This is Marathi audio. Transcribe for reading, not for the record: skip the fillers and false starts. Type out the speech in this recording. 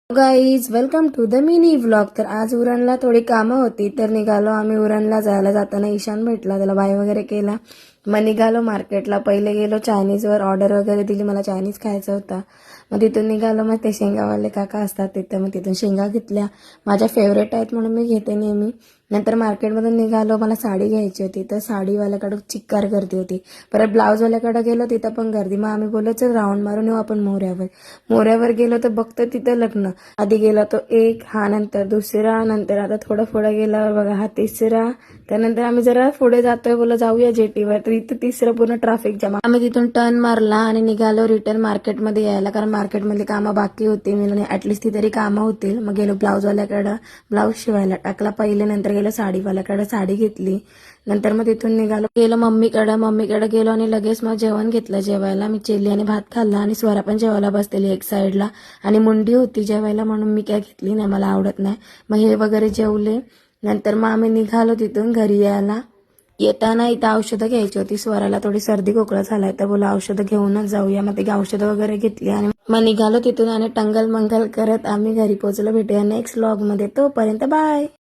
Guys welcome to the mini vlog. तर आज उरणला थोडी कामं होती तर निघालो आम्ही उरणला. जाताना ईशान भेटला, त्याला बाय वगैरे केला. मग निघालो मार्केटला. पहिले गेलो चायनीजवर, ऑर्डर वगैरे दिली, मला चायनीज खायचा होता. मग तिथून निघालो. मग ते शेंगावाले काका असतात तिथं, मग तिथून शेंगा घेतल्या. माझ्या फेवरेट आहेत म्हणून मी घेते नेहमी. नंतर मार्केटमधून निघालो, मला साडी घ्यायची होती तर साडीवाल्याकडं चिक्कार गर्दी होती. परत ब्लाऊजवाल्याकडे गेलो, तिथं पण गर्दी. मग आम्ही बोललो चल राऊंड मारून येऊ आपण मोऱ्यावर गेलो तर बघतो तिथं लग्न. आधी गेला तो एक, हा नंतर दुसरा, नंतर आता थोडं पुढे गेल्यावर बघा हा तिसरा. त्यानंतर आम्ही जरा पुढे जातोय, बोला जाऊया जेटीवर, तर इथं तिसरं पूर्ण ट्रॅफिक जमा. आम्ही तिथून टर्न मारला आणि निघालो रिटर्न मार्केटमध्ये यायला, कारण मार्केटमधली कामं बाकी होती. मी ऍटलिस्ट ती तरी कामं होतील. मग गेलो ब्लाऊजवाल्याकडं, ब्लाऊज शिवायला टाकला पहिले. नंतर गेलो साडीवाल्याकडं, साडी घेतली. नंतर मग तिथून गेलो मम्मीकडे गेलो आणि लगेच मग जेवण घेतलं. जेवायला मी चिल्ली आणि भात खाल्ला आणि स्वरा पण जेवायला बसलेली एक साईडला. आणि मुंडी होती जेवायला म्हणून मी काय घेतली नाही, मला आवडत नाही. मग हे वगैरे जेवले. नंतर मग आम्ही निघालो तिथून घरी यायला. येताना इथं औषधं घ्यायची होती. स्वराला थोडी सर्दी खोकला झालाय तर बोला औषधं घेऊनच जाऊया. मग ते औषधं वगैरे घेतली आणि मग निघालो तिथून आणि टंगल मंगल करत आम्ही घरी पोहोचलो. भेटूया नेक्स्ट व्लॉग मध्ये, तोपर्यंत बाय.